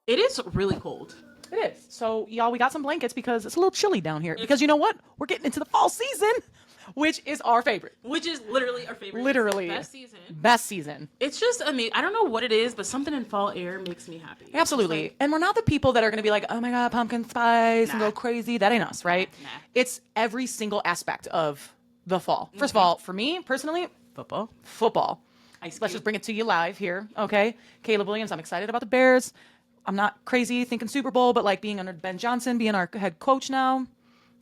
It is really cold. It is. So, y'all, we got some blankets because it's a little chilly down here. Because you know what? We're getting into the fall season, which is our favorite. Which is literally our favorite. Literally. Best season. Best season. It's just amazing. I don't know what it is, but something in fall air makes me happy. Absolutely. Like, and we're not the people that are going to be like, oh my God, pumpkin spice and go crazy. That ain't us, right? Nah. It's every single aspect of the fall. First of all, for me personally, football. Let's just bring it to you live here. Okay. Caleb Williams, I'm excited about the Bears. I'm not crazy thinking Super Bowl, but like being under Ben Johnson, being our head coach now,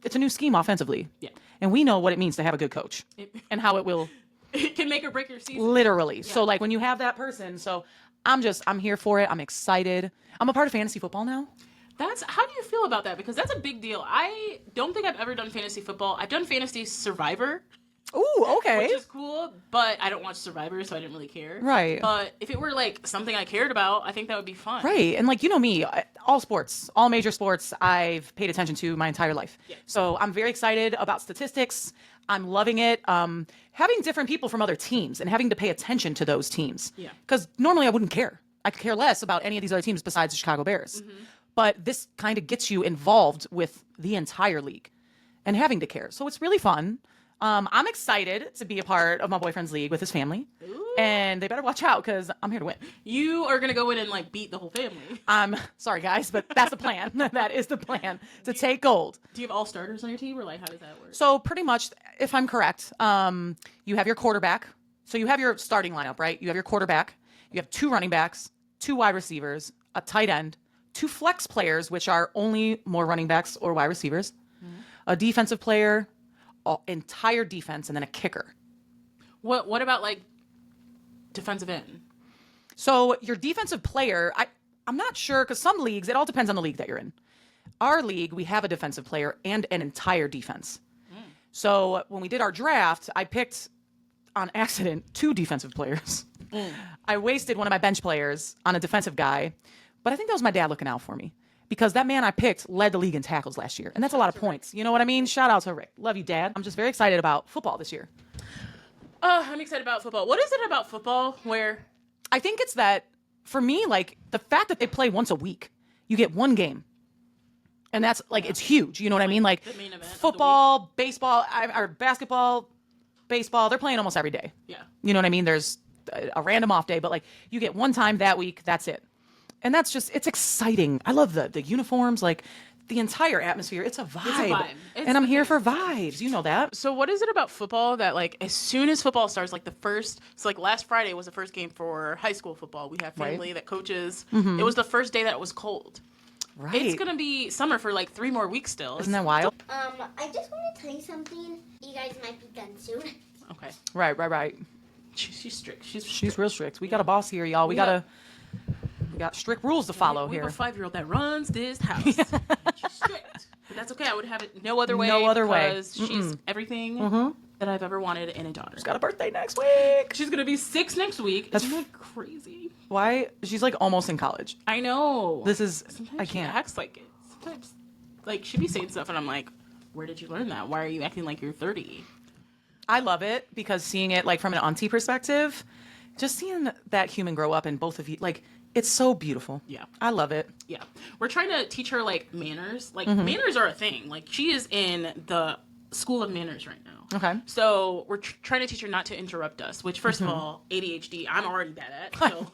it's a new scheme offensively. Yeah. And we know what it means to have a good coach and how it will. It can make or break your season. Literally. Yeah. So like when you have that person, so I'm here for it. I'm excited. I'm a part of fantasy football now. How do you feel about that? Because that's a big deal. I don't think I've ever done fantasy football. I've done fantasy Survivor. Ooh, okay. Which is cool, but I don't watch Survivor, so I didn't really care. Right. But if it were like something I cared about, I think that would be fun. Right. And like, you know me, all sports, all major sports, I've paid attention to my entire life. Yeah. So I'm very excited about statistics. I'm loving it. Having different people from other teams and having to pay attention to those teams. Yeah. Because normally I wouldn't care. I could care less about any of these other teams besides the Chicago Bears. Mm-hmm. But this kind of gets you involved with the entire league and having to care. So it's really fun. I'm excited to be a part of my boyfriend's league with his family. Ooh. And they better watch out because I'm here to win. You are going to go in and like beat the whole family. Sorry guys, but that's the plan. That is the plan, to take gold. Do you have all starters on your team, or like how does that work? So pretty much, if I'm correct, you have your quarterback. So you have your starting lineup, right? You have your quarterback. You have 2 running backs, 2 wide receivers, a tight end, 2 flex players, which are only more running backs or wide receivers, a defensive player, entire defense, and then a kicker. What about like defensive end? So your defensive player, I'm not sure, because some leagues, it all depends on the league that you're in. Our league, we have a defensive player and an entire defense. So when we did our draft, I picked on accident 2 defensive players. I wasted one of my bench players on a defensive guy, but I think that was my dad looking out for me. Because that man I picked led the league in tackles last year. And that's a lot of points. You know what I mean? Shout out to Rick. Love you, Dad. I'm just very excited about football this year. I'm excited about football. What is it about football where... I think it's that, for me, like, the fact that they play once a week. You get 1 game. And that's, like, it's huge. You know what I mean? Like, the main event football, baseball, or basketball, baseball, they're playing almost every day. Yeah. You know what I mean? There's a random off day, but, like, you get 1 time that week, that's it. And that's just, it's exciting. I love the uniforms, like the entire atmosphere. It's a vibe. And I'm here for vibes. You know that. So what is it about football that like, as soon as football starts, like like last Friday was the first game for high school football. We have family that coaches. Mm-hmm. It was the first day that it was cold. Right. It's going to be summer for like 3 more weeks still. Isn't that wild? I just want to tell you something. You guys might be done soon. Okay. Right. She's strict. She's real strict. We got a boss here, y'all. We got strict rules to follow here. We have a 5-year-old that runs this house. She's strict. But that's okay. I would have it no other way. Because she's everything that I've ever wanted in a daughter. She's got a birthday next week. She's going to be 6 next week. That's really crazy. Why? She's like almost in college. I know. Sometimes I can't. She acts like it. Sometimes, like, she'd be saying stuff and I'm like, where did you learn that? Why are you acting like you're 30? I love it because seeing it like from an auntie perspective, just seeing that human grow up and both of you, like, it's so beautiful. Yeah. I love it. Yeah. We're trying to teach her, like, manners. Like, manners are a thing. Like, she is in the school of manners right now. Okay. So we're trying to teach her not to interrupt us, which, first of all, ADHD, I'm already bad at. So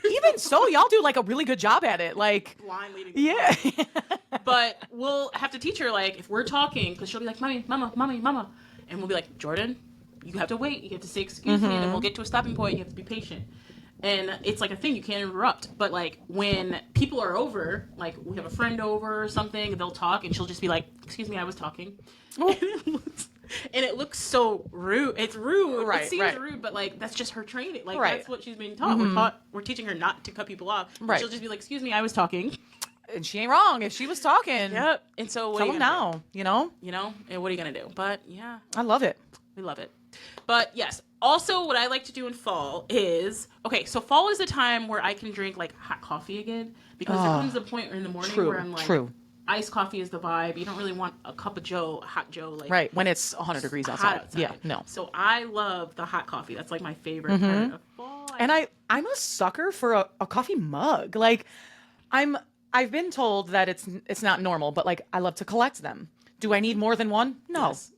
Even so, y'all do, like, a really good job at it. Like, blind leading. Yeah. But we'll have to teach her, like, if we're talking, because she'll be like, Mommy, Mama. And we'll be like, Jordan, you have to wait. You have to say, excuse me, and then we'll get to a stopping point. You have to be patient. And it's like a thing, you can't interrupt. But like when people are over, like we have a friend over or something, they'll talk and she'll just be like, excuse me, I was talking. Oh. And it looks so rude. It's rude. It seems rude, but like that's just her training. Like that's what she's being taught. We're teaching her not to cut people off. Right. She'll just be like, excuse me, I was talking. And she ain't wrong. If she was talking, Yep. And so what tell are you them gonna now, you know? do? You know, and what are you gonna do? But yeah, I love it. we love it. But yes, also what I like to do in fall is so fall is the time where I can drink like hot coffee again, because there comes a point in the morning where I'm like, iced coffee is the vibe. You don't really want a cup of hot Joe, like Right, when it's 100 degrees outside. Yeah, no. So I love the hot coffee. That's like my favorite part of fall. And I'm a sucker for a coffee mug. Like, I've been told that it's not normal, but like I love to collect them. Do I need more than one? No. Yes.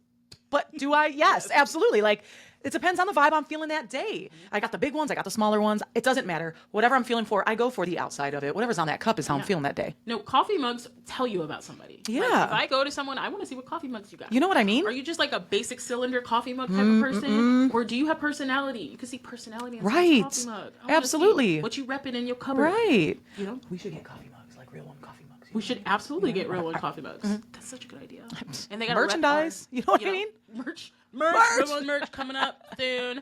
But do I? Yes, absolutely. Like, it depends on the vibe I'm feeling that day. I got the big ones, I got the smaller ones. It doesn't matter. Whatever I'm feeling for, I go for the outside of it. Whatever's on that cup is how I'm feeling that day. No, coffee mugs tell you about somebody. Yeah. Like, if I go to someone, I want to see what coffee mugs you got. You know what I mean? Are you just like a basic cylinder coffee mug type of person? Or do you have personality? You can see personality in someone's coffee mug. I wanna Absolutely. see what you repping in your cupboard. Right. You know? We should get coffee mugs, like real one coffee mugs. We should absolutely get real one coffee mugs. That's such a good idea. And they got merchandise. You know what I mean? Merch. Real one merch coming up soon.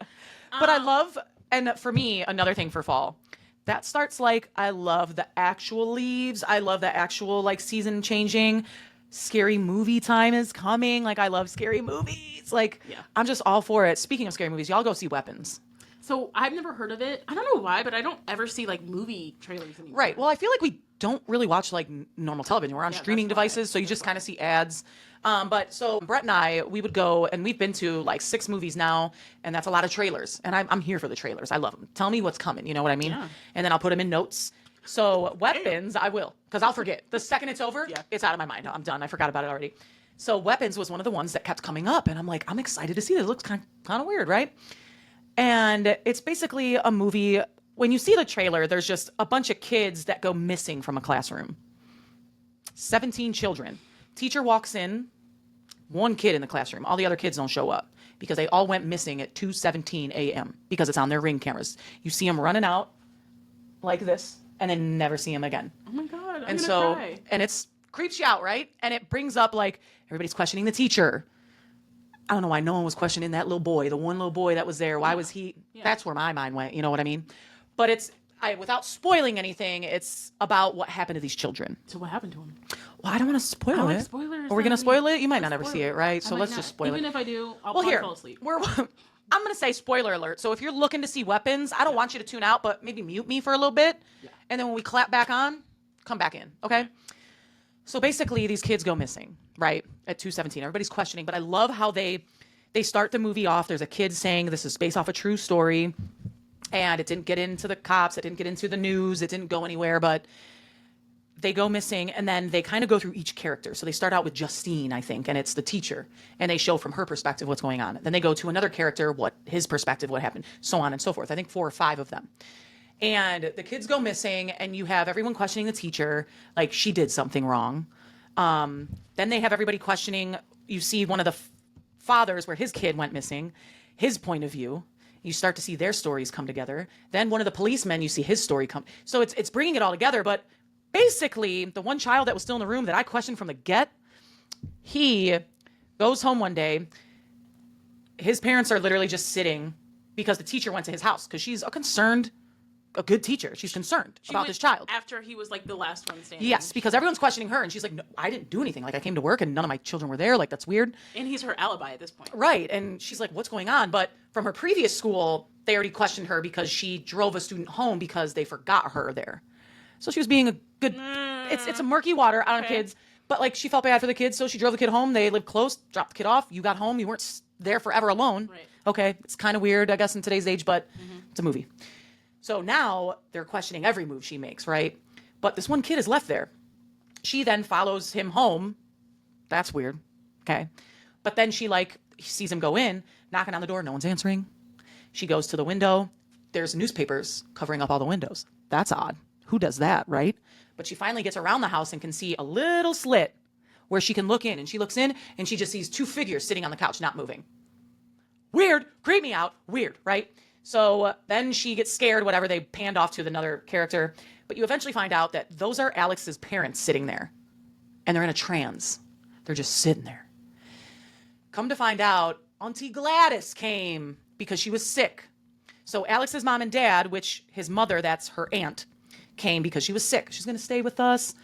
But I love, and for me, another thing for fall, that starts like, I love the actual leaves. I love the actual like season changing. Scary movie time is coming. Like, I love scary movies. Like, I'm just all for it. Speaking of scary movies, y'all go see Weapons. So I've never heard of it. I don't know why, but I don't ever see like movie trailers anymore. Right. Well, I feel like we don't really watch like normal television. We're on streaming devices, so you just kind of see ads. But so Brett and I, we would go, and we've been to like 6 movies now, and that's a lot of trailers. And I'm here for the trailers. I love them. Tell me what's coming. You know what I mean? Yeah. And then I'll put them in notes. So Weapons, I will, because I'll forget. The second it's over, it's out of my mind. I'm done. I forgot about it already. So Weapons was one of the ones that kept coming up, and I'm like, I'm excited to see this. It looks kind of weird, right? And it's basically a movie. When you see the trailer, there's just a bunch of kids that go missing from a classroom. 17 children. Teacher walks in, one kid in the classroom. All the other kids don't show up because they all went missing at 2:17 a.m. because it's on their Ring cameras. You see them running out like this and then never see them again. Oh my God, I'm gonna cry. And it's creeps you out, right? And it brings up like everybody's questioning the teacher. I don't know why no one was questioning that little boy, the one little boy that was there. Why was he? That's where my mind went. You know what I mean? But without spoiling anything, it's about what happened to these children. So what happened to them? Well, I don't want to spoil it. Spoilers. Are we going to spoil it? You might not ever see it, right? So let's just spoil it. Even if I do, I'll probably fall asleep. I'm going to say spoiler alert. So if you're looking to see Weapons, I don't want you to tune out, but maybe mute me for a little bit. Yeah. And then when we clap back on, come back in. Okay? So basically, these kids go missing, right? At 2:17. Everybody's questioning, but I love how they start the movie off. There's a kid saying this is based off a true story. And it didn't get into the cops. It didn't get into the news. It didn't go anywhere. But they go missing. And then they kind of go through each character. So they start out with Justine, I think. And it's the teacher. And they show from her perspective what's going on. Then they go to another character, his perspective, what happened, so on and so forth. I think 4 or 5 of them. And the kids go missing. And you have everyone questioning the teacher. Like, she did something wrong. Then they have everybody questioning. You see one of the fathers where his kid went missing. His point of view. You start to see their stories come together. Then one of the policemen, you see his story come. So it's bringing it all together. But basically, the one child that was still in the room that I questioned from the get, he goes home one day. His parents are literally just sitting because the teacher went to his house because she's a good teacher. She's concerned about this child. After he was like the last one standing. Yes, because everyone's questioning her and she's like, no, I didn't do anything. Like, I came to work and none of my children were there. Like, that's weird. And he's her alibi at this point. Right. And she's like, what's going on? But from her previous school, they already questioned her because she drove a student home because they forgot her there. So she was being a good, it's a murky water on kids. But like, she felt bad for the kids. So she drove the kid home. They lived close, dropped the kid off. You got home. You weren't there forever alone. Right. Okay. It's kind of weird, I guess, in today's age, but it's a movie. So now they're questioning every move she makes, right? But this one kid is left there. She then follows him home. That's weird. Okay. But then she sees him go in, knocking on the door. No one's answering. She goes to the window. There's newspapers covering up all the windows. That's odd. Who does that, right? But she finally gets around the house and can see a little slit where she can look in. And she looks in and she just sees 2 figures sitting on the couch, not moving. Weird. Creep me out. Weird, right? So then she gets scared, whatever. They panned off to another character. But you eventually find out that those are Alex's parents sitting there. And they're in a trance. They're just sitting there. Come to find out, Auntie Gladys came because she was sick. So Alex's mom and dad, which his mother, that's her aunt, came because she was sick. She's going to stay with us.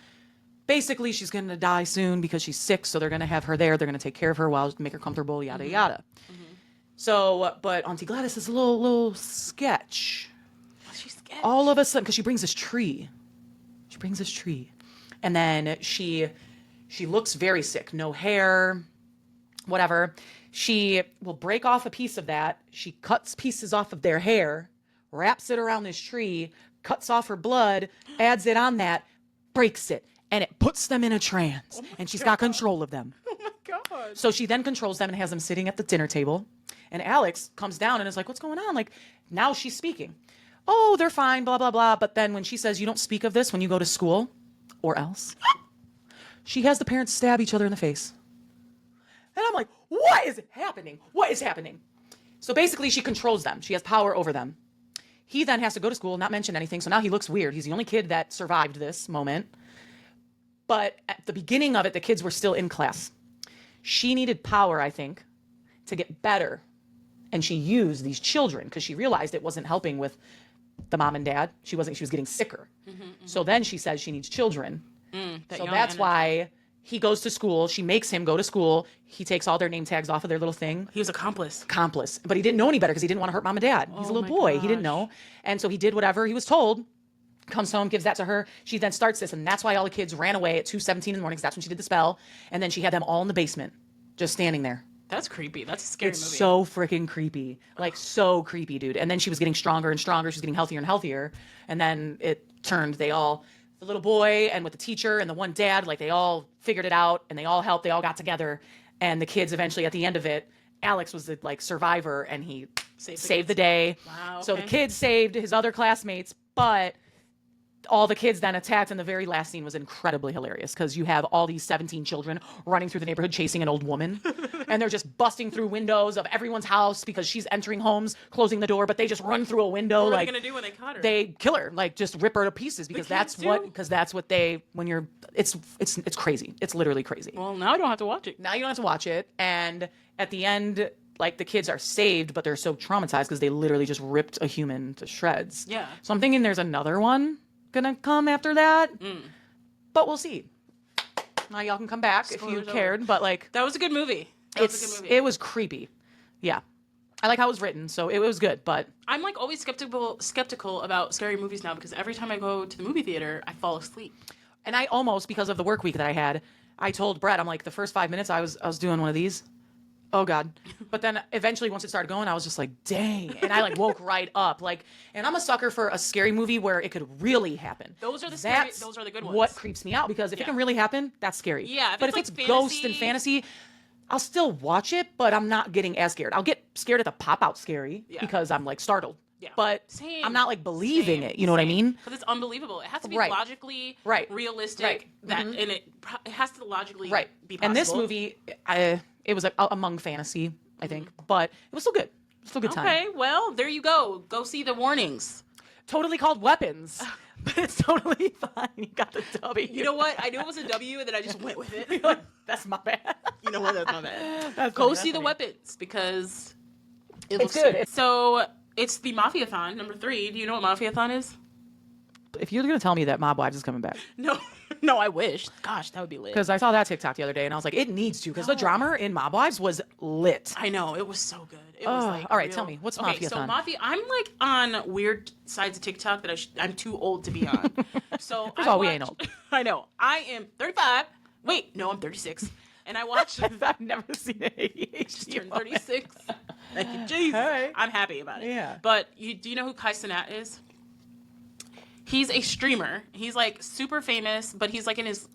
basically she's going to die soon because she's sick, so they're going to have her there. They're going to take care of her while make her comfortable, yada yada. So, but Auntie Gladys is a little sketch. She's scared. All of a sudden, because she brings this tree. And then she looks very sick. No hair, whatever. She will break off a piece of that. She cuts pieces off of their hair, wraps it around this tree, cuts off her blood, adds it on that, breaks it, and it puts them in a trance. And she's got control of them. Oh my God. So she then controls them and has them sitting at the dinner table. And Alex comes down and is like, what's going on? Like, now she's speaking. Oh, they're fine, blah, blah, blah. But then when she says, you don't speak of this when you go to school, or else, she has the parents stab each other in the face. And I'm like, what is happening? What is happening? So basically, she controls them. She has power over them. He then has to go to school, not mention anything. So now he looks weird. He's the only kid that survived this moment. But at the beginning of it, the kids were still in class. She needed power, I think, to get better. And she used these children because she realized it wasn't helping with the mom and dad. She was getting sicker. So then she says she needs children. So that's why he goes to school. She makes him go to school. He takes all their name tags off of their little thing. He was accomplice. But he didn't know any better because he didn't want to hurt mom and dad. He's a little boy. He didn't know. And so he did whatever he was told. Comes home, gives that to her. She then starts this. And that's why all the kids ran away at 2:17 in the morning because that's when she did the spell. And then she had them all in the basement, just standing there. That's creepy. That's a scary movie. It's so freaking creepy. Like, so creepy, dude. And then she was getting stronger and stronger. She was getting healthier and healthier. And then it turned, the little boy and with the teacher and the one dad, like, they all figured it out and they all helped. They all got together. And the kids eventually, at the end of it, Alex was the, like, survivor and he saved the day. Wow. Okay. So the kids saved his other classmates, but all the kids then attacked, and the very last scene was incredibly hilarious because you have all these 17 children running through the neighborhood chasing an old woman, and they're just busting through windows of everyone's house because she's entering homes, closing the door, but they just run through a window. What are like, they gonna do when they caught her? They kill her, like just rip her to pieces because that's what they when you're it's crazy. It's literally crazy. Well, now I don't have to watch it. Now you don't have to watch it, and at the end, like, the kids are saved, but they're so traumatized because they literally just ripped a human to shreds. Yeah. So I'm thinking there's another one gonna come after that, but we'll see. Now y'all can come back if you cared, but like, That was a good movie. it was creepy. Yeah, I like how it was written, so it was good. But I'm like always skeptical about scary movies now because every time I go to the movie theater, I fall asleep. and I almost, because of the work week that I had, I told Brett, I'm like, the first 5 minutes I was doing one of these. Oh God. But then eventually once it started going, I was just like, dang. And I like woke right up. Like, and I'm a sucker for a scary movie where it could really happen. Those are the good ones. What creeps me out, because if it can really happen, that's scary. Yeah, but if it's it's like ghost and fantasy- fantasy, I'll still watch it, but I'm not getting as scared. I'll get scared at the pop out scary because I'm like startled. Yeah. But Same. I'm not like believing it. You know what I mean? Because it's unbelievable. It has to be Right. logically realistic. Right. That and it has to logically be possible. And this movie, it was among fantasy, I think, but it was still good. Still a good time. Okay, well, there you go. Go see The Warnings. Totally called Weapons, but it's totally fine. You got the W. You know what? I knew it was a W, and then I just went with it. Like, that's my bad. You know what? That's my bad. That's Go funny, see that's The funny. Weapons because it It's looks good. So it's the Mafia-thon, number 3. Do you know what Mafia-thon is? If you're gonna tell me that Mob Wives is coming back, No, I wish. Gosh, that would be lit. because I saw that TikTok the other day and I was like, it needs to, because the drama in Mob Wives was lit. I know, it was so good. It was like all right, real- tell me, what's Okay, Mafia-thon? so Mafia, I'm like on weird sides of TikTok that I'm too old to be on. So First of all, we ain't old. I know. I am 35. Wait, no, I'm 36. And I watched I've never seen an ADHD turned moment. 36. Thank you, Jesus. All right. I'm happy about it. Yeah. But do you know who Kai Cenat is? He's a streamer. He's like super famous, but he's like in his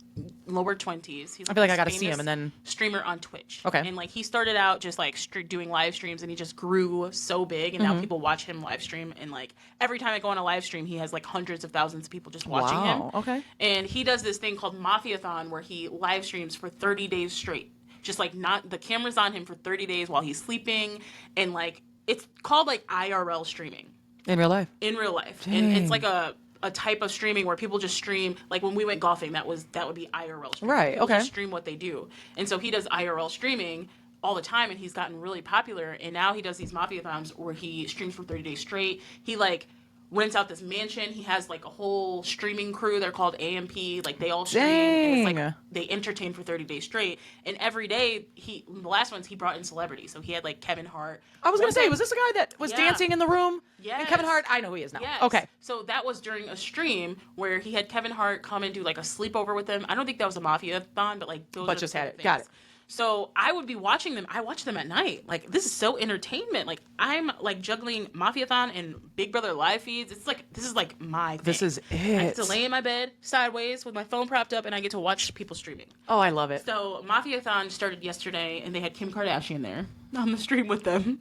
lower 20s. He's I feel like I this gotta see famous him and then- streamer on Twitch. Okay. And like he started out just like doing live streams, and he just grew so big, and Mm-hmm. now people watch him live stream, and like every time I go on a live stream, he has like hundreds of thousands of people just watching him. Wow, okay. And he does this thing called Mafia-thon where he live streams for 30 days straight. Just like not the camera's on him for 30 days while he's sleeping, and like it's called like IRL streaming In real life. in real life. And Dang. it's like a type of streaming where people just stream, like when we went golfing, that would be IRL streaming. Right, People okay. just stream what they do. And so he does IRL streaming all the time, and he's gotten really popular, and now he does these Mafia-thons where he streams for 30 days straight. He like rents out this mansion. He has like a whole streaming crew. They're called AMP. Like they all stream. And it's Dang. like they entertain for 30 days straight. And every day, the last ones, he brought in celebrities. So he had like Kevin Hart. I was going One to say, time- was this the guy that was Yeah. dancing in the room? Yes. And Kevin Hart, I know who he is now. Yes. Okay. So that was during a stream where he had Kevin Hart come and do like a sleepover with them. I don't think that was a Mafia-thon, but like those But are just the had it. things. Got it. So I would be watching them. I watch them at night. Like this is so entertainment. Like I'm like juggling Mafia-thon and Big Brother live feeds. It's like this is like my thing. This is I get it. to lay in my bed sideways with my phone propped up, and I get to watch people streaming. Oh, I love it. So Mafia-thon started yesterday, and they had Kim Kardashian there on the stream with them.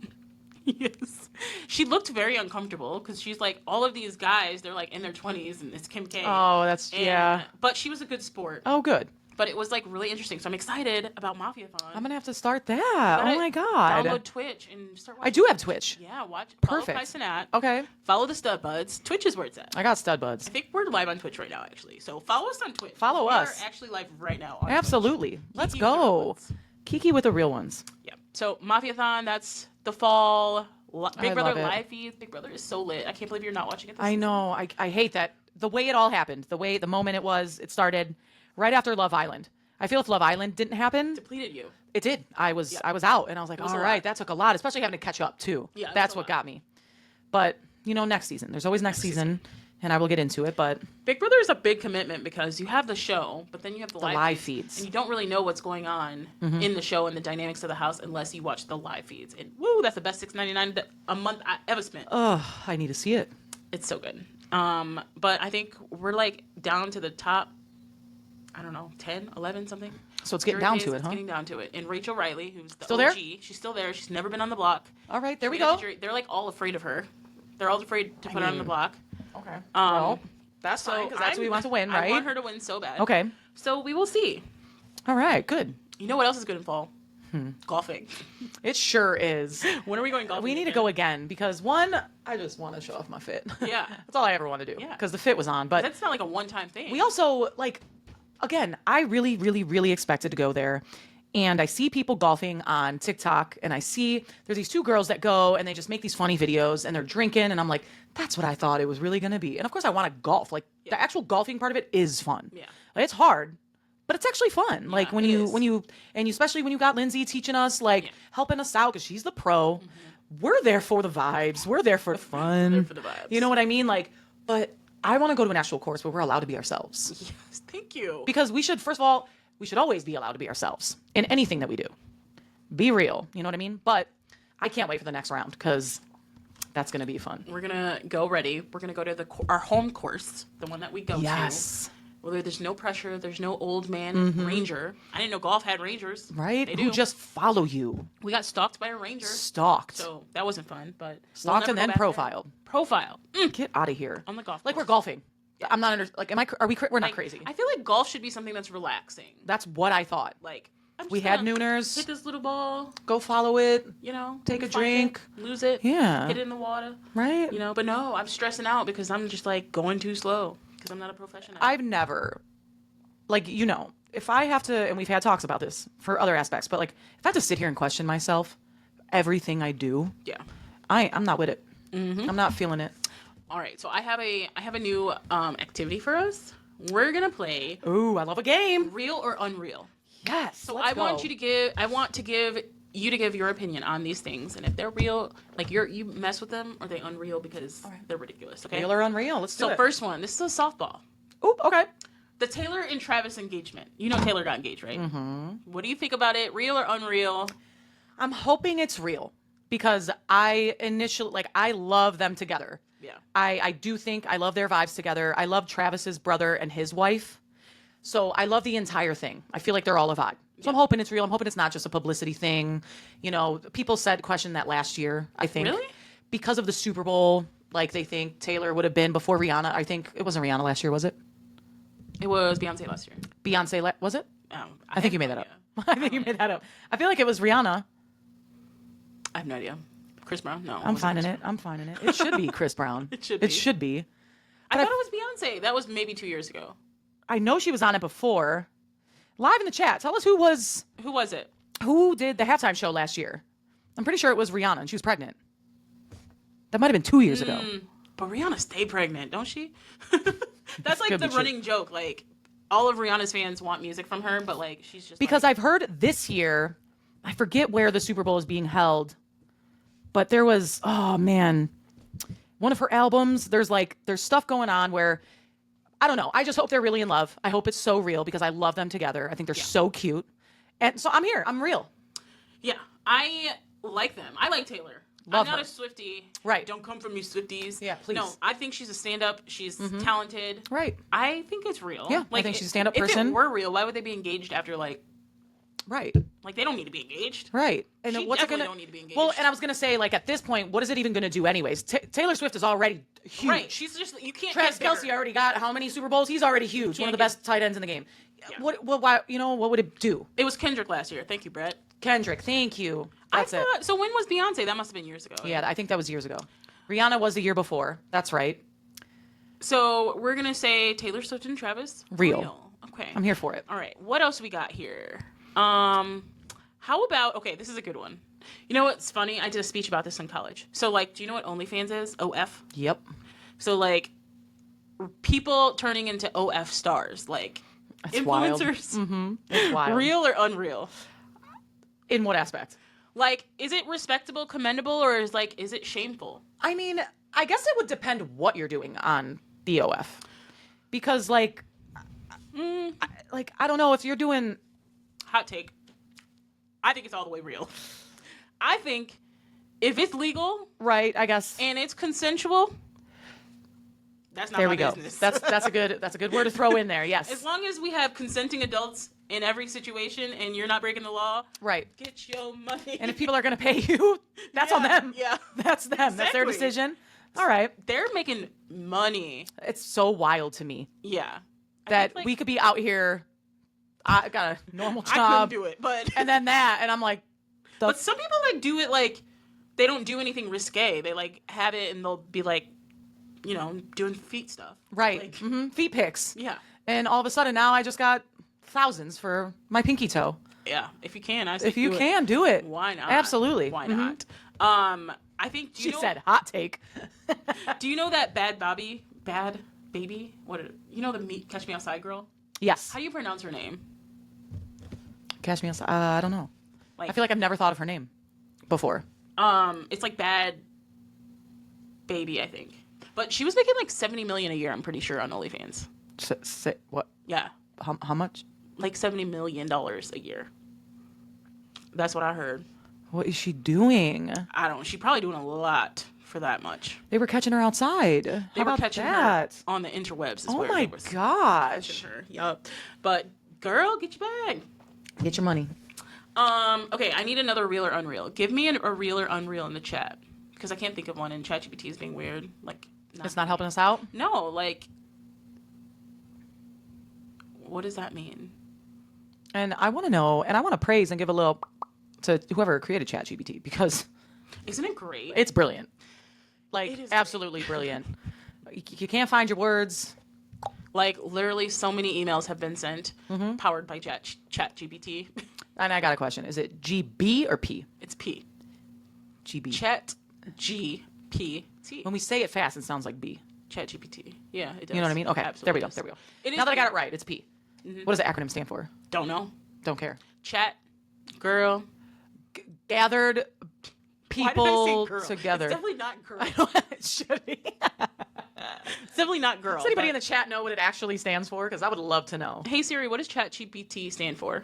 Yes, she looked very uncomfortable because she's like all of these guys. They're like in their 20s, and it's Kim K. Oh, that's, And- yeah. But she was a good sport. Oh, good. But it was like really interesting. So I'm excited about Mafia-thon. I'm going to have to start that. Oh, my God. Download Twitch and start watching. I do have Twitch. Yeah, watch. Perfect. Follow Kai Cenat. Okay. Follow the Stud Buds. Twitch is where it's at. I got stud buds. I think we're live on Twitch right now, actually. So follow us on Twitch. Follow We us. are actually live right now on Absolutely. Twitch. Let's Kiki with the real go. ones. Kiki with the real ones. Yeah. So Mafia-thon, that's the fall. Big I Brother love it. live feeds. Big Brother is so lit. I can't believe you're not watching it this I season. know. I hate that. The way it all happened, the moment it started right after Love Island. I feel if Love Island didn't happen, Depleted you. it did. I was out, and I was like, was all a right, lot. that took a lot, especially having to catch up too. Yeah, it was That's a what lot. got me. But next season. There's always next season, and I will get into it. But Big Brother is a big commitment because you have the show, but then you have the live feeds. and you don't really know what's going on in the show and the dynamics of the house unless you watch the live feeds. And woo, that's the best $6.99 a month I ever spent. I need to see it. It's so good. But I think we're like down to the top, I don't know, 10, 11, something. So it's getting down Jury to days, it, it's huh? getting down to it. And Rachel Riley, who's the Still OG, there? she's still there. She's never been on the block. All right, there we She made go. the jury- They're like all afraid of her. They're all afraid to put her on the mean, block. Okay. Well, that's So fine because that's what we want to win, I right? want her to win so bad. Okay. So we will see. All right. Good. You know what else is good in fall? Golfing. It sure is. When are we going golfing? We need to go again because one, I just want to show off my fit. Yeah. That's all I ever want to do. Yeah. Because the fit was on, but That's not like a one-time thing. we also again, I really, really, really expected to go there. And I see people golfing on TikTok, and I see there's these two girls that go and they just make these funny videos and they're drinking, and I'm like, that's what I thought it was really gonna be. And of course, I want to golf. Like the actual golfing part of it is fun. Yeah. Like, it's hard, but it's actually fun. Like when it you is. and especially when you got Lindsay teaching us, like Yeah. helping us out because she's the pro. We're there for the vibes. We're there for the fun. There for the vibes. You know what I mean? Like, but I want to go to an actual course where we're allowed to be ourselves. Yes, thank you. Because we should, first of all, we should always be allowed to be ourselves in anything that we do. Be real, you know what I mean? But I can't wait for the next round because that's going to be fun. We're gonna go ready. We're gonna go to our home course, the one that we go Yes. to. Where there's no pressure, there's no old man ranger. I didn't know golf had rangers. Right? They Who do. just follow you. We got stalked by a ranger, Stalked. so that wasn't fun. But Stalked we'll and never then go back there. profiled. Profile Get out of here. on the golf. Like we're course. golfing. I'm not under, like, are we, we're not Like, crazy. I feel like golf should be something that's relaxing. That's what I thought. Like I'm We just had gonna nooners. hit this little ball, Go follow it. Take a find drink. it, lose it, Yeah. hit it in the water, Right? But no, I'm stressing out because I'm just like going too slow because I'm not a professional. I've never, if I have to, and we've had talks about this for other aspects, but like if I have to sit here and question myself, everything I do, Yeah. I'm not with it. I'm not feeling it. All right, so I have a new activity for us. We're gonna play Ooh, I love a game. real or unreal. Yes. So I want to give you to give your opinion on these things, and if they're real, like you mess with them, or they unreal because they're ridiculous. Okay. real or unreal. Let's do So it. first one, this is a softball. Oop, okay. The Taylor and Travis engagement. You know Taylor got engaged, right? Mm-hmm. What do you think about it? Real or unreal? I'm hoping it's real because I love them together. Yeah. I do think I love their vibes together. I love Travis's brother and his wife. So I love the entire thing. I feel like they're all a vibe. So I'm hoping it's real. I'm hoping it's not just a publicity thing. People questioned that last year, I think. Really? Because of the Super Bowl, like they think Taylor would have been before Rihanna. I think it wasn't Rihanna last year, was it? It was Beyonce last year. Beyonce, was it? I think you made that up. idea. I think you made that up. I feel like it was Rihanna. I have no idea. Chris Brown? No. I'm finding it. It should be Chris Brown. It should be. It should be. I thought it was Beyonce. That was maybe 2 years ago. I know she was on it before. Live in the chat, tell us who Who was it? did the halftime show last year. I'm pretty sure it was Rihanna, and she was pregnant. That might have been 2 years ago. But Rihanna stay pregnant, don't she? That's like could the be true. running joke. Like, all of Rihanna's fans want music from her, but like she's just Because like, I've heard this year, I forget where the Super Bowl is being held, but there was, oh man, one of her albums. There's stuff going on where I don't know. I just hope they're really in love. I hope it's so real because I love them together. I think they're so cute, and so I'm here. I'm real. yeah, I like them. I like Taylor. Love I'm not her. a Swiftie. Right. Don't come from you Swifties. Yeah, please. No, I think she's a stand-up. She's talented. Right. I think it's real. Yeah, I think she's a stand-up If person. it were real, why would they be engaged after like Right. they don't need to be engaged. Right. And She then what's it definitely gonna? don't need to be engaged. Well, and I was gonna say, like at this point, what is it even gonna do anyways? Taylor Swift is already huge. Right. She's just you can't. Travis get bigger. Kelsey already got how many Super Bowls? He's already huge. One of the get- best tight ends in the game. Yeah. Why? What would it do? It was Kendrick last year. Thank you, Brett. Kendrick, thank you. That's I it. thought, so when was Beyonce? That must have been years ago. Yeah, I think that was years ago. Rihanna was the year before. That's right. So we're gonna say Taylor Swift and Travis. Real. Okay. I'm here for it. All right. What else we got here? How about? Okay, this is a good one. You know what's funny? I did a speech about this in college. So like, do you know what OnlyFans is? OF. Yep. So like, people turning into OF stars, like That's wild. influencers. It's wild. Real or unreal? In what aspect? Like, is it respectable, commendable, or is it shameful? I mean, I guess it would depend what you're doing on the OF. Because I don't know if you're doing Hot take. I think it's all the way real. I think if it's legal right, I guess. and it's consensual, that's not There my we go. business. That's a good word to throw in there. Yes. As long as we have consenting adults in every situation and you're not breaking the law, Right. get your money. And if people are going to pay you, that's on them. Yeah. That's them. That's their Exactly. decision. All right. They're making money. It's so wild to me Yeah. I that think, like, we could be out here. I got a normal I couldn't job. do it, but And then that. And I'm like, but some people like do it like they don't do anything risque. They like have it and they'll be like, you know, doing feet stuff. right. Like, Feet pics. yeah. And all of a sudden now I just got thousands for my pinky toe. Yeah. If you can, I say If you do it. can, do it. Why not? Absolutely. Why Mhm. not? I think. Do you She know, said, hot take. Do you know that bad baby? You know the Catch Me Outside girl? Yes. How do you pronounce her name? Catch me outside. I don't know. Like, I feel like I've never thought of her name before. it's like Bad Baby, I think. But she was making like $70 million a year. I'm pretty sure on OnlyFans. What? Yeah, How much? like $70 million a year. That's what I heard. What is she doing? I don't know. She's probably doing a lot for that much. They were catching her outside. They How were about catching that? her on the interwebs. Is Oh where my they was gosh. catching her. Yup. But girl, get your bag. Get your money. Okay, I need another real or unreal. Give me a real or unreal in the chat because I can't think of one. And ChatGPT is being weird. Like, It's not helping us out. No, like, what does that mean? And I want to know, and I want to praise and give a little to whoever created ChatGPT because Isn't it great? it's brilliant. Like, It is absolutely brilliant. You can't find your words. Like, literally, so many emails have been sent powered by ChatGPT. And I got a question. Is it GB or P? It's P. GB. ChatGPT. When we say it fast, it sounds like B. ChatGPT. Yeah, it does. You know what I mean? Okay, Absolutely there we go. does. There we go. It is Now that I got great. it right, it's P. What does the acronym stand for? Don't know. Don't care. Chat. Girl. Gathered Why did I people say girl? together. It's definitely not girl. It should be. It's definitely not girl. Does anybody in but- the chat know what it actually stands for? Because I would love to know. Hey Siri, what does ChatGPT stand for?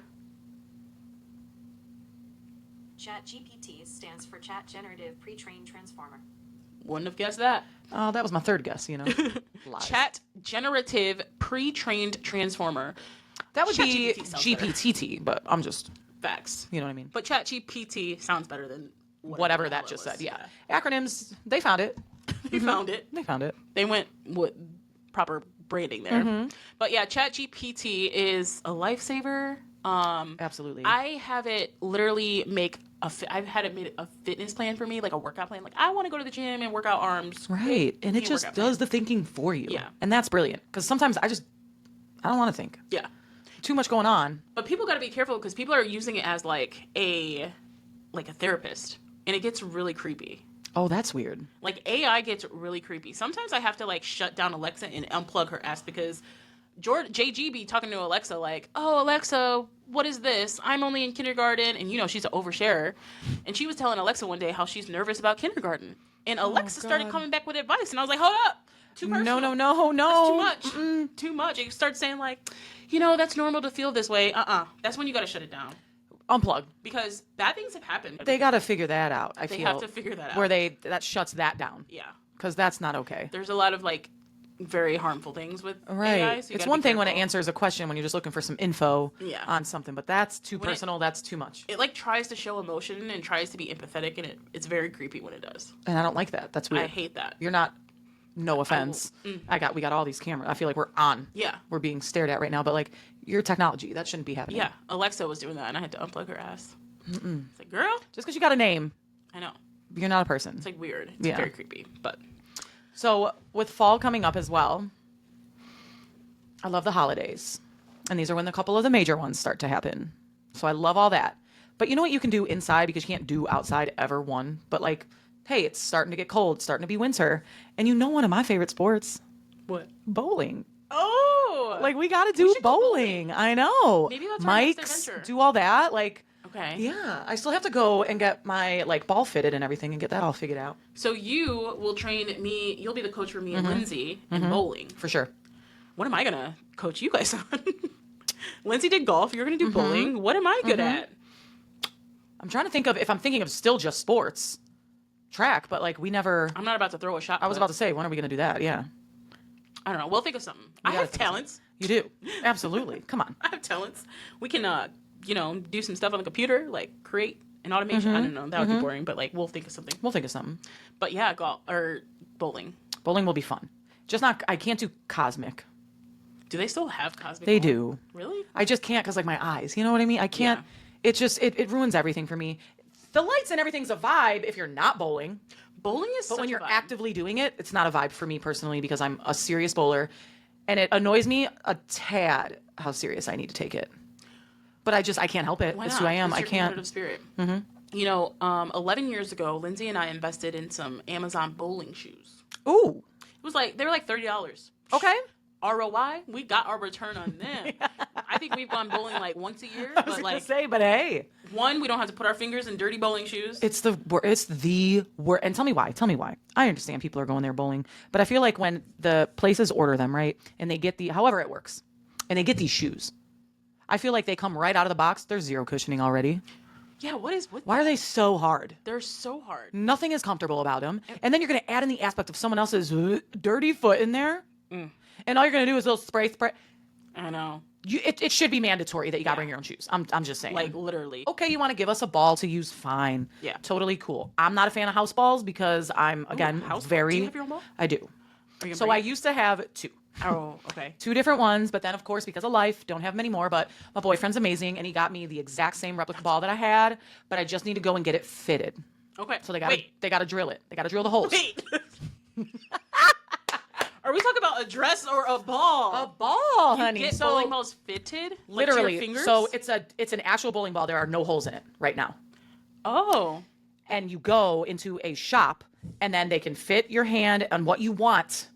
ChatGPT stands for Chat Generative Pre-trained Transformer. Wouldn't have guessed that. Oh, that was my third guess, you know. Lies. Chat Generative Pre-trained Transformer. That would be ChatGPT sounds better. GPTT, but I'm just, Facts. you know what I mean. But ChatGPT sounds better than Whatever the that hell it just was. said. Yeah. Acronyms, they found it. They found it. They found it. They went with proper branding there. But yeah, ChatGPT is a lifesaver. Absolutely. I have it literally make I've had it made a fitness plan for me, like a workout plan. Like, I want to go to the gym and work out arms. right. And Give me it a just workout does plan. the thinking for you. Yeah. And that's brilliant. Because sometimes I don't want to think. Yeah. Too much going on. But people got to be careful because people are using it as like a therapist, and it gets really creepy. Oh, that's weird. Like AI gets really creepy. Sometimes I have to like shut down Alexa and unplug her ass because JG be talking to Alexa like, "Oh, Alexa, what is this? I'm only in kindergarten," and she's an oversharer. And she was telling Alexa one day how she's nervous about kindergarten, and Alexa started God. coming back with advice, and I was like, "Hold up, too personal. No. That's too much. Too much." It starts saying like, that's normal to feel this way. That's when you got to shut it down Unplug. because bad things have happened. They got to figure that out. I They feel have to figure that out. where that shuts that down. Yeah, Because that's not okay. there's a lot of like very harmful things with Right. AI, so you It's gotta one be thing when it careful. answers a question when you're just looking for some info Yeah. on something, but that's too When it- personal. That's too much. It like tries to show emotion and tries to be empathetic, and it's very creepy when it does. And I don't like that. That's weird. I hate that. You're not. No offense. We got all these cameras. I feel like we're on. Yeah. We're being stared at right now, but like your technology, that shouldn't be happening. Yeah, Alexa was doing that, and I had to unplug her ass. It's like, girl, Just because you got a name, I know. you're not a person. It's like weird. It's Yeah. very creepy, but So with fall coming up as well, I love the holidays. And these are when a couple of the major ones start to happen. So I love all that. But you know what you can do inside because you can't do outside ever one. But like, hey, it's starting to get cold, it's starting to be winter. And you know one of my favorite sports? what? Bowling. Oh, Like we gotta do should go bowling. I know. Maybe that's our next Mike's, adventure. do all that. Like okay. yeah. I still have to go and get my like ball fitted and everything and get that all figured out. So you will train me. You'll be the coach for me and Lindsay in bowling. For sure. What am I gonna coach you guys on? Lindsay did golf. You're gonna do bowling. What am I good at? I'm trying to think of if I'm thinking of still just sports. Track, but like we never I'm not about to throw a shot. I was about to say, when are we gonna do that? Yeah. I don't know. We'll think of something. I gotta have think of talents. You do. Absolutely. Come on. I have talents. We can, do some stuff on the computer, like create an automation. I don't know. That would be boring, but like we'll think of something. We'll think of something. But yeah, golf or bowling. Bowling will be fun. Just not I can't do cosmic. Do they still have cosmic? They bowling? do. Really? I just can't because like my eyes. You know what I mean? I can't it just it ruins everything for me. The lights and everything's a vibe if you're not bowling. Bowling is. But such when a you're vibe. actively doing it, it's not a vibe for me personally because I'm a serious bowler. And it annoys me a tad how serious I need to take it. But I can't help it. Why It's not? who I am. It's I your can't. competitive spirit. 11 years ago, Lindsay and I invested in some Amazon bowling shoes. Ooh. It was like they were like $30. Okay. ROI, we got our return on them. I think we've gone bowling like once a year, I was but gonna like say, but hey. one, we don't have to put our fingers in dirty bowling shoes. It's the word. And tell me why. I understand people are going there bowling, but I feel like when the places order them, right, and they get however it works, and they get these shoes, I feel like they come right out of the box. There's zero cushioning already. Yeah, what is with Why are they so hard? They're so hard. Nothing is comfortable about them. And then you're going to add in the aspect of someone else's dirty foot in there. And all you're going to do is a little spray. I know. It should be mandatory that you got to bring your own shoes. I'm just saying. Like literally. Okay, you want to give us a ball to use, fine. Yeah. Totally cool. I'm not a fan of house balls because I'm, again, house ball? very... Do you have your own ball? I do. Are you gonna So bring I it? used to have two. Oh, okay. Two different ones, but then of course because of life, don't have many more. But my boyfriend's amazing, and he got me the exact same replica ball that I had, but I just need to go and get it fitted. Okay. So they got to drill it. They got to drill the holes. Wait. Are we talking about a dress or a ball? A ball, honey. Get So bowling balls fitted? Like, to literally, your fingers? so it's an actual bowling ball. There are no holes in it right now. Oh. And you go into a shop, and then they can fit your hand on what you want.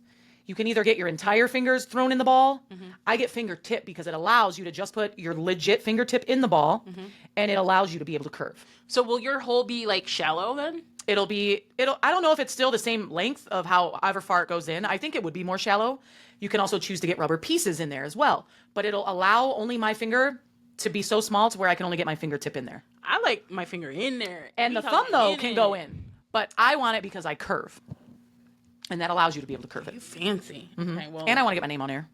You can either get your entire fingers thrown in the ball. I get fingertip because it allows you to just put your legit fingertip in the ball, and it allows you to be able to curve. So will your hole be like shallow then? I don't know if it's still the same length of however far it goes in. I think it would be more shallow. You can also choose to get rubber pieces in there as well, but it'll allow only my finger to be so small to where I can only get my fingertip in there. I like my finger in there. And the thumb though can go in, but I want it because I curve. And that allows you to be able to curve it. You fancy. Okay, well, And I want to get my name on there,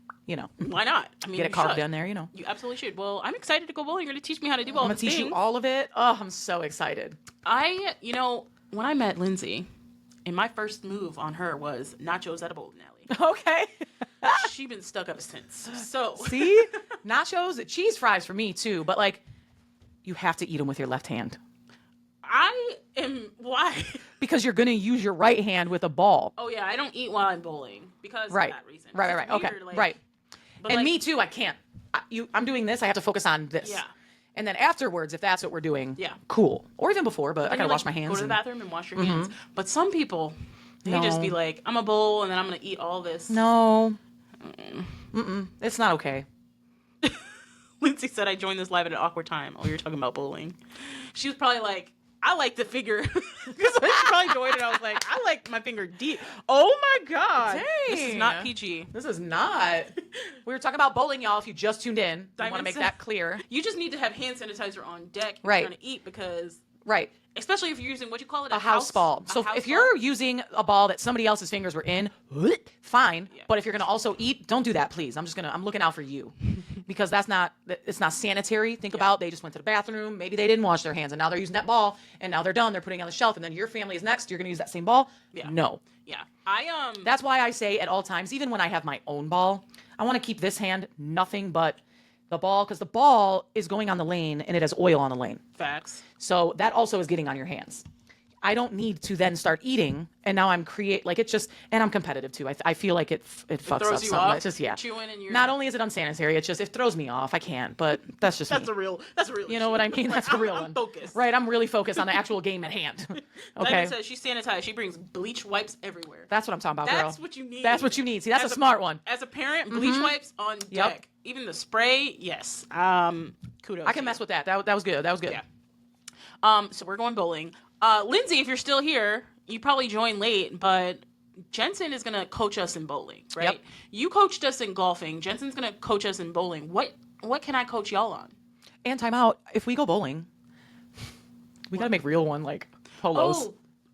why not? I mean, get it you carved should. in there, You absolutely should. Well, I'm excited to go bowling. You're going to teach me how to do all I'm the going to teach things. you all of it. Oh, I'm so excited. When I met Lindsay, and my first move on her was nachos at a bowling alley. Okay. She's been stuck ever since. So See? Nachos, cheese fries for me too, but like you have to eat them with your left hand why? because you're going to use your right hand with a ball. Oh yeah, I don't eat while I'm bowling because Right. of that reason. Right. It's Okay. weird, like- Right. but And like, me too, I can't. I'm doing this, I have to focus on this. Yeah. And then afterwards, if that's what we're doing, Yeah. cool. Or even before, but I And gotta you're wash my like, hands. Go to the and- bathroom and wash your hands. But some people, they just be No. like, I'm a bowl, and then I'm gonna eat all this. No. It's not okay. Lindsay said I joined this live at an awkward time. Oh, you're talking about bowling. She was probably like, I like the figure. Because she probably joined it. I was like, I like my finger deep. Oh my God. This is Dang. not PG. This is not. We were talking about bowling, y'all. If you just tuned in, I want to Diamond make said- that clear. You just need to have hand sanitizer on deck if Right. you're trying to eat because, Right. especially if you're using, what you call it? A house ball. A So house if ball? you're using a ball that somebody else's fingers were in, fine. Yeah. But if you're gonna also eat, don't do that, please. I'm looking out for you, because it's not sanitary. Think about, they just went to the bathroom. Maybe they didn't wash their hands, and now they're using that ball, and now they're done. They're putting it on the shelf, and then your family is next. You're gonna use that same ball. Yeah. No. Yeah. That's why I say at all times, even when I have my own ball, I want to keep this hand nothing but the ball, because the ball is going on the lane and it has oil on the lane. Facts. So that also is getting on your hands. I don't need to then start eating, and now I'm and I'm competitive too. I feel like it fucks throws up you something. off. It's just, yeah. You're chewing and you're- Not only is it unsanitary, it throws me off. I can't, but that's just That's me. a real. You know what I mean? Like, That's a real I'm one. focused. Right, I'm really focused on the actual game at hand. Okay, Diamond says she's sanitized. She brings bleach wipes everywhere. that's what I'm talking about, girl. That's what you need. That's what you need. See, that's As a smart one. As a parent, bleach wipes on deck. Yep. Even the spray, yes. Kudos. I can mess with that. That was good. That was good. Yeah. So we're going bowling. Lindsay, if you're still here, you probably joined late, but Jensen is gonna coach us in bowling, right? Yep. You coached us in golfing. Jensen's gonna coach us in bowling. What can I coach y'all on? And time out. If we go bowling, we gotta make real one, like polos. Oh,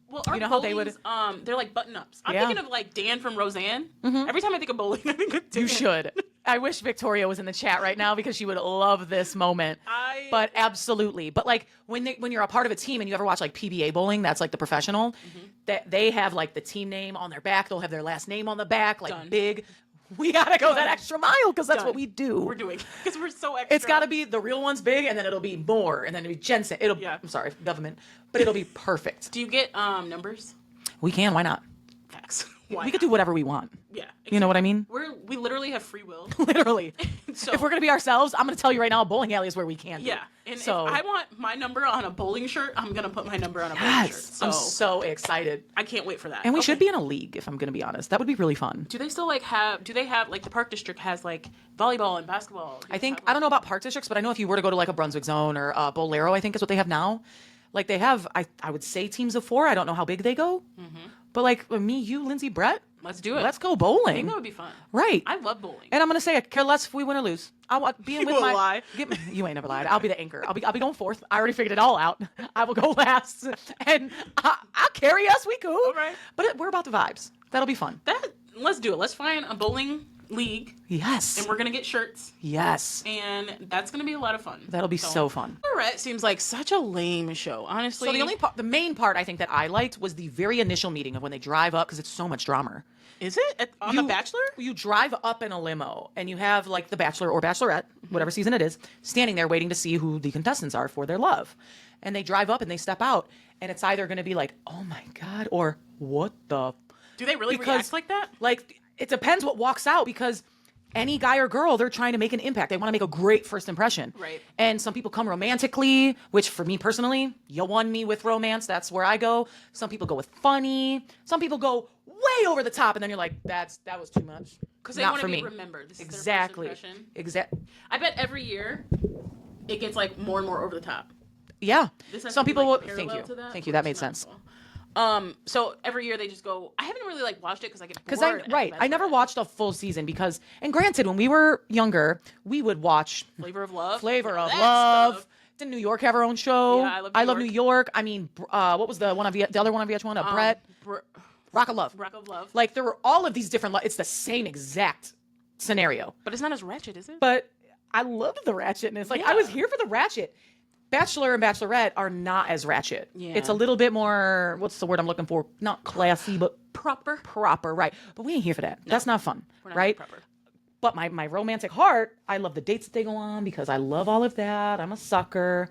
well, our You know how they would- bowlings, they're like button ups. I'm Yeah. thinking of like Dan from Roseanne. Every time I think of bowling, I think of Dan. You should. I wish Victoria was in the chat right now, because she would love this moment. But absolutely. But like when you're a part of a team, and you ever watch like PBA bowling, that's like the professional, that they have like the team name on their back. They'll have their last name on the back, like Done. big. We gotta go that extra mile, because that's Done. what we do. We're doing because we're so extra. It's got to be the real one's big, and then it'll be more, and then it'll be Jensen. Yeah. I'm sorry, government, but it'll be perfect. Do you get numbers? We can. Why not? Facts. We could do whatever we want. Yeah. You know what I mean? We literally have free will. Literally. So If we're gonna be ourselves, I'm gonna tell you right now, a bowling alley is where we can. yeah, and So if I want my number on a bowling shirt, I'm gonna put my number on a bowling shirt. yes, So I'm so excited. I can't wait for that. And we Okay. should be in a league, if I'm gonna be honest. That would be really fun. Do they still like have? Do they have like the Park District has like volleyball and basketball? Do I they think have, I don't know about park districts, but I know if you were to go to like a Brunswick Zone or Bolero, I think is what they have now. Like they have, I would say teams of 4. I don't know how big they go, but like me, you, Lindsay, Brett, Let's do it. let's go I bowling. think that would be fun. Right. I love bowling. And I'm gonna say, I care less if we win or lose. I want being You with will my. lie. You ain't never lied. I'll be the anchor. I'll be going fourth. I already figured it all out. I will go last, and I'll carry us. We cool. All right. But we're about the vibes. That'll be fun. Let's do it. Let's find a bowling league, Yes. and we're gonna get shirts, Yes. and that's gonna be a lot of fun. That'll be so fun. Barrett seems like such a lame show, honestly. So the main part I think that I liked was the very initial meeting of when they drive up, because it's so much drama. is it on The Bachelor? You drive up in a limo, and you have like the Bachelor or Bachelorette, whatever season it is, standing there waiting to see who the contestants are for their love. And they drive up and they step out, and it's either going to be like, oh my God, or what the. Do they really Because, react like that? Like, it depends what walks out, because any guy or girl, they're trying to make an impact. They want to make a great first impression. Right. And some people come romantically, which for me personally, you won me with romance. That's where I go. Some people go with funny. Some people go way over the top, and then you're like, that was too much. Because they Not want for to be me. remembered. This Exactly. Is their first impression. Exactly. I bet every year it gets like more and more over the top. Yeah. This has Some to be, people like, will. Thank parallel you. to that, Thank you. which That is made not sense. cool. So every year they just go. I haven't really like watched it because I get Because bored. I never watched a full season because, and granted, when we were younger, we would watch Flavor of Love. Flavor of That Love. stuff. Didn't New York have our own show? Yeah, I Love love New New York. I mean, what was the other one on VH1? Brett, Rock of Love. Rock of Love. Like there were all of these different. It's the same exact scenario, But it's not as ratchet, is it? but I loved the ratchetness. Like I Yeah. was here for the ratchet. Bachelor and Bachelorette are not as ratchet. Yeah. It's a little bit more. What's the word I'm looking for? Not classy, but Proper. proper, right? But we ain't here for that. That's not fun, We're not right? proper. But my romantic heart, I love the dates that they go on because I love all of that. I'm a sucker,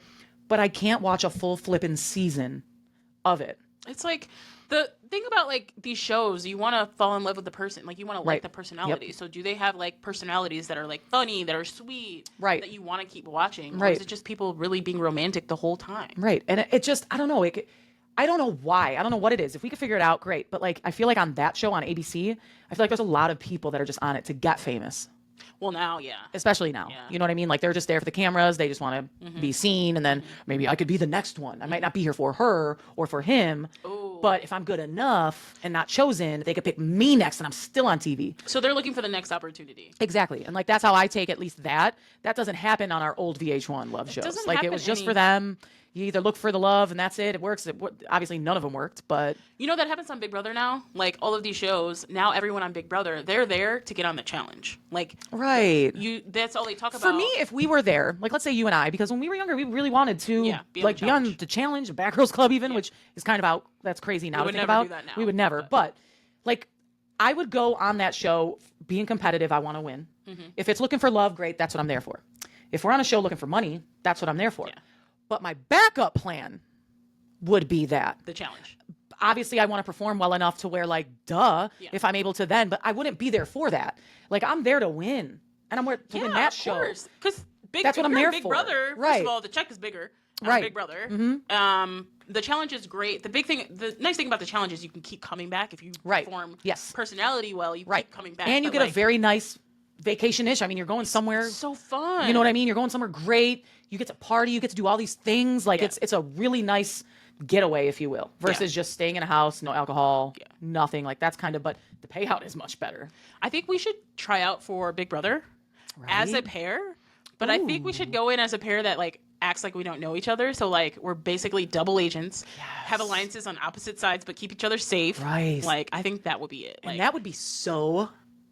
but I can't watch a full flippin' season of it. It's like the thing about like these shows, you want to fall in love with the person, like you want to like Right. the personality. So do they have like personalities that are like funny, that are sweet, Right. that you want to keep watching, or Right. is it just people really being romantic the whole time? Right. And it just, I don't know. I don't know why. I don't know what it is. If we could figure it out, great. But like, I feel like on that show on ABC, I feel like there's a lot of people that are just on it to get famous, Well, now, yeah. especially now. Yeah. You know what I mean? Like they're just there for the cameras. They just want to be seen. And then maybe I could be the next one. I might not be here for her or for him. Ooh. But if I'm good enough and not chosen, they could pick me next and I'm still on TV. So they're looking for the next opportunity. Exactly. And like, that's how I take at least that. That doesn't happen on our old VH1 love shows. doesn't Like it happen was just any- for them. You either look for the love and that's it. It works. Obviously, none of them worked, but You know that happens on Big Brother now? Like all of these shows, now everyone on Big Brother, they're there to get on the challenge. Like right. that's all they talk about. For me, if we were there, like let's say you and I, because when we were younger, we really wanted to Yeah, be on like the be on challenge. the challenge, the Bad Girls Club even, which is kind of out. That's crazy now to would think never about. do that now, We would never. but- But like, I would go on that show being competitive. I want to win. Mm-hmm. If it's looking for love, great. That's what I'm there for. If we're on a show looking for money, that's what I'm there for. Yeah. But my backup plan would be that. the challenge. Obviously, I want to perform well enough to where, like, duh, Yeah. if I'm able to then, but I wouldn't be there for that. Like, I'm there to win. And I'm there to win that show. Because That's what I'm there Big for. Brother, first Right. of all, the check is bigger. On Right. Big Brother. The challenge is great. The nice thing about the challenge is you can keep coming back if you Right. perform Yes. personality well. You Right. keep coming back, And you but, get a like, very nice vacation-ish. I mean, you're going somewhere. so fun. You know what I mean? You're going somewhere great. You get to party. You get to do all these things. Like Yeah. it's a really nice getaway, if you will, versus just staying in a house, no alcohol, nothing. Like that's kind of. But the payout is much better. I think we should try out for Big Brother as a Right? pair, but I think we should go in as a pair that like acts like we don't know each other. So like we're basically double agents, have alliances on opposite sides, but keep each other safe. Right. Like I think that would be it. Like, And that would be so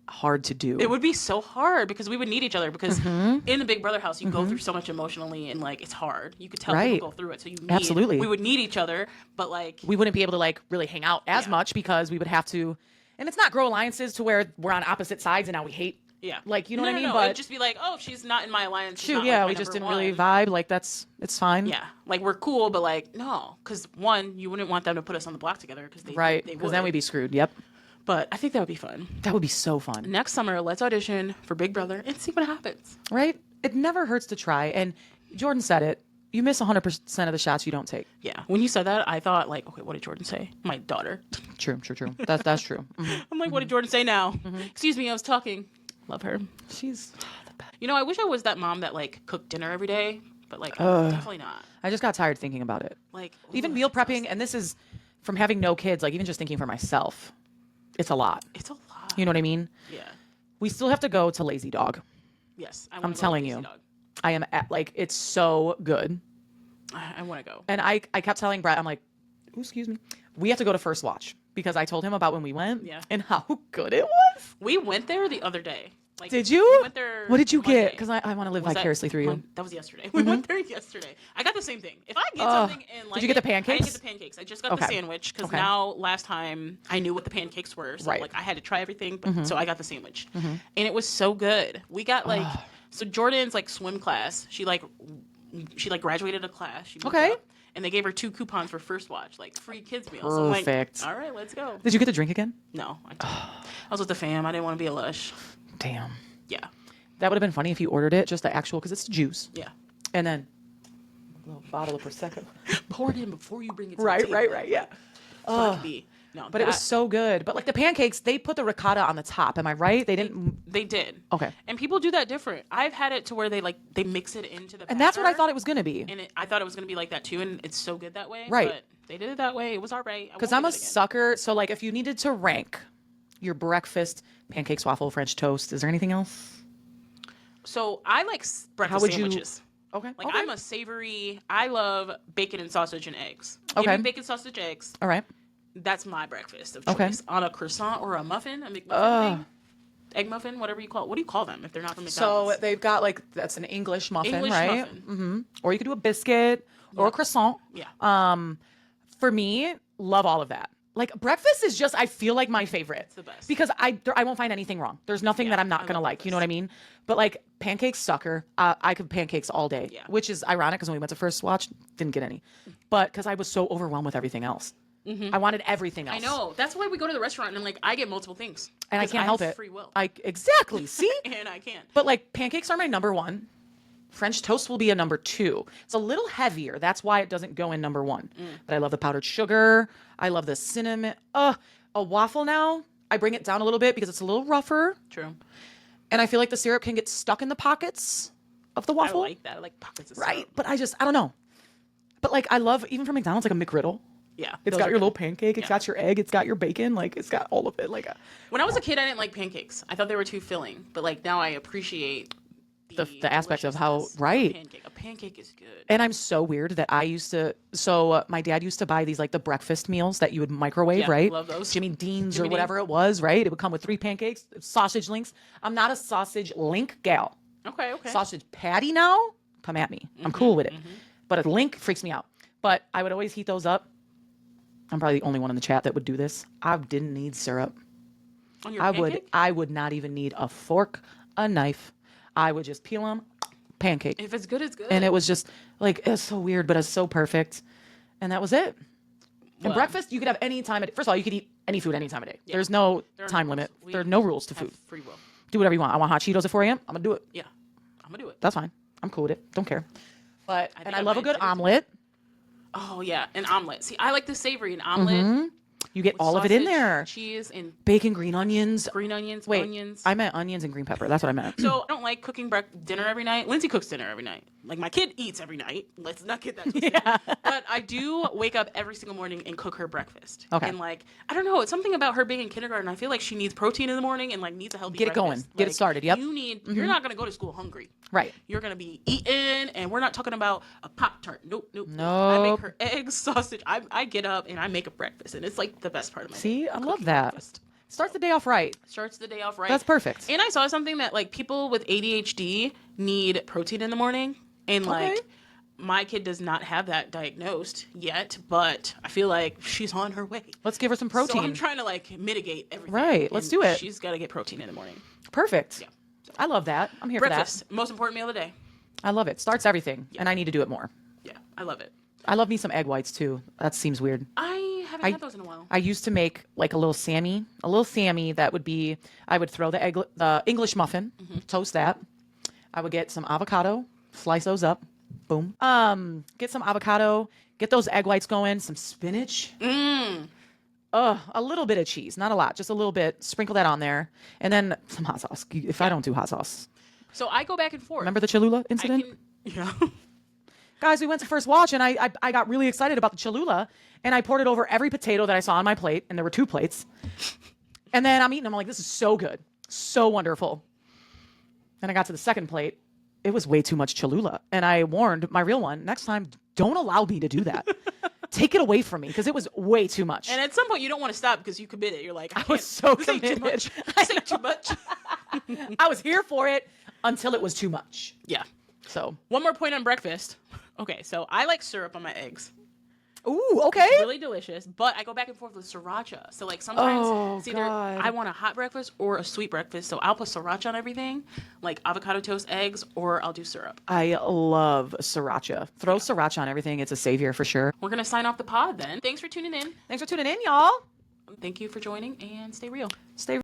hard to do. it would be so hard because we would need each other because Mm-hmm. in the Big Brother house you go through so much emotionally and like it's hard. You could tell Right. people go through it. So Absolutely. we would need each other, but like We wouldn't be able to like really hang out as Yeah. much because we would have to. And it's not grow alliances to where we're on opposite sides and now we hate. yeah, Like, you know what I mean? No, But- it'd just be like, oh, she's not in my alliance. she's Shoot, not, yeah, like, my we just number didn't really one. vibe. Like it's fine. Yeah, like we're cool, but like no, because one, you wouldn't want them to put us on the block together because they Right. They Because then would. we'd be screwed. Yep. But I think that would be fun. That would be so fun. Next summer, let's audition for Big Brother and see what happens. Right? It never hurts to try. And Jordan said it. You miss 100% of the shots you don't take. Yeah, when you said that, I thought like, okay, what did Jordan say? My daughter. True. That's true. Mhm. I'm like, what did Jordan say now? Excuse me, I was talking. Love her. She's the best. You know, I wish I was that mom that like cooked dinner every day, but like definitely not. I just got tired thinking about it. Like Even ooh, meal that's prepping, and this is from having no kids, like even just thinking for myself, it's a lot. It's a lot. You know what I mean? Yeah. We still have to go to Lazy Dog. Yes. I wanna I'm go to telling Lazy you. Dog. I am at, like, it's so good. I want to go. And I kept telling Brett, I'm like, "Ooh, excuse me. We have to go to First Watch because I told him about when we went Yeah. and how good it was. We went there the other day. Like, Did you? We went there What did you Monday. get? Because I want to live Was that vicariously through you. That was yesterday. We went there yesterday. I got the same thing. If I get Ugh. something and like Did you get the I didn't pancakes? get the pancakes. I just got the Okay. sandwich because Okay. now last time I knew what the pancakes were. So Right. like I had to try everything. But, so I got the sandwich, and it was so good. We got like so Jordan's like swim class. She graduated a class. She moved Okay. up, and they gave her 2 coupons for First Watch, like free kids meals. So I'm like, Perfect. all right, let's go. Did you get the drink again? No, I didn't. I was with the fam. I didn't want to be a lush. Damn. Yeah, That would have been funny if you ordered it, just the actual, because it's juice. yeah. And then a little bottle of Prosecco. Pour it in before you bring it to the Right, table. right, yeah. So it could be. No, But it was so good. But like the pancakes, they put the ricotta on the top. Am I right? They didn't. They did. Okay. And people do that different. I've had it to where they mix it into the And that's what I batter, thought it was going to be. And I thought it was going to be like that too, and it's so good that way. Right. But they did it that way. It was all right. Because I'm a sucker. So like if you needed to rank your breakfast, pancakes, waffle, French toast, is there anything else? So I like breakfast would you- sandwiches. Okay. Like okay. I'm a savory. I love bacon and sausage and eggs. Okay. Give me bacon, sausage, eggs. All right. That's my breakfast of Okay. choice. On a croissant or a muffin, a McMuffin thing. Egg muffin, whatever you call it. What do you call them if they're not from So McDonald's? they've got like, that's an English muffin, English right? muffin. Mm-hmm. Or you could do a biscuit or a croissant. Yeah. For me, love all of that. Like breakfast is just, I feel like my favorite. It's the best. Because I won't find anything wrong. There's nothing Yeah, that I'm not I going to love like. You know what I mean? But like pancakes sucker. I could pancakes all day, Yeah. which is ironic because when we went to First Watch, didn't get any. But because I was so overwhelmed with everything else. I wanted everything else. I know. That's why we go to the restaurant and I'm like, I get multiple things. And I 'Cause can't help have it. Free will. Exactly. See? And I can't. But like pancakes are my number one. French toast will be a number two. It's a little heavier. That's why it doesn't go in number one. But I love the powdered sugar. I love the cinnamon. A waffle now, I bring it down a little bit because it's a little rougher. True. And I feel like the syrup can get stuck in the pockets of the I waffle. like that. I like pockets of Right. syrup. But I don't know. But like I love, even from McDonald's, like a McGriddle. Yeah. It's those got are your good. little pancake. It's got your egg. It's got your bacon. Like it's got all of it. Like When I was a kid, I didn't like pancakes. I thought they were too filling. But like now I appreciate the aspect of how, deliciousness of right. A pancake is good. And I'm so weird that I used to. So my dad used to buy these like the breakfast meals that you would microwave, Yeah, right? love those. Jimmy Dean's Jimmy or whatever it was, right? It would come with 3 pancakes, sausage links. I'm not a sausage link gal. Okay. Sausage patty now, come at me. I'm cool with it. But a link freaks me out. But I would always heat those up. I'm probably the only one in the chat that would do this. I didn't need syrup. On your I pancake? would not even need a fork, a knife. I would just peel them, pancake. If it's good, it's good. And it was just like, it's so weird, but it's so perfect. And that was it. And Well, breakfast, you could have any time of day. First of all, you could eat any food any time of day. There's no There are no time rules. limit. We There are no rules to have food. free will. Do whatever you want. I want hot Cheetos at 4 a.m. I'm going to do it. Yeah. I'm going to do it. That's fine. I'm cool with it. Don't care. But, think and I I love a might good do it too. omelet. Oh, yeah. An omelet. See, I like the savory. An omelet. You get with all of it in sausage, there. Cheese and Bacon, green onions. green onions, Wait, onions. I meant onions and green pepper. That's what I meant. So I don't like cooking dinner every night. Lindsay cooks dinner every night. Like my kid eats every night. Let's not get that twisted. But I do wake up every single morning and cook her breakfast. Okay. And like I don't know, it's something about her being in kindergarten. I feel like she needs protein in the morning and like needs a healthy Get it going. breakfast. Get it Like, started. Yep. You're not gonna go to school hungry. Right. You're gonna be eating, and we're not talking about a Pop-Tart. Nope. I make Nope. her eggs, sausage. I get up and I make a breakfast, and it's like the best part of my See, day. I love Cooking that. breakfast. Starts the day off right. Starts the day off right. That's perfect. And I saw something that like people with ADHD need protein in the morning, and like Okay. my kid does not have that diagnosed yet, but I feel like she's on her way. Let's give her some protein. So I'm trying to like mitigate everything. Right, let's and do it. She's got to get protein in the morning. Perfect. Yeah. I love that. I'm here for Breakfast, most important meal of the day. that. I love it. Starts everything, and I need to do it more. Yeah, I love it. I love me some egg whites too. That seems weird. I haven't had those in a while. I used to make like a little Sammy that would be, I would throw the English muffin, toast that. I would get some avocado, slice those up, boom. Get some avocado, get those egg whites going, some spinach. A little bit of cheese, not a lot, just a little bit. Sprinkle that on there, and then some hot sauce. If I don't do hot sauce, So I go back and forth. remember the Cholula incident? Yeah. Guys, we went to First Watch, and I got really excited about the Cholula, and I poured it over every potato that I saw on my plate, and there were 2 plates. And then I'm eating them. I'm like, this is so good. So wonderful. Then I got to the second plate. It was way too much Cholula. And I warned my real one, next time, don't allow me to do that. Take it away from me, because it was way too much. And at some point, you don't want to stop because you committed. You're like, I was can't- so this ain't too committed. much. This ain't too much. I was here for it until it was too much. Yeah. So, One more point on breakfast. Okay, so I like syrup on my eggs. ooh, okay. It's really delicious, but I go back and forth with sriracha. So like sometimes Oh, it's either God. I want a hot breakfast or a sweet breakfast. So I'll put sriracha on everything, like avocado toast, eggs, or I'll do syrup. I love sriracha. Throw sriracha on everything. It's a savior for sure. We're gonna sign off the pod then. Thanks for tuning in. Thanks for tuning in, y'all. Thank you for joining, and stay real. Stay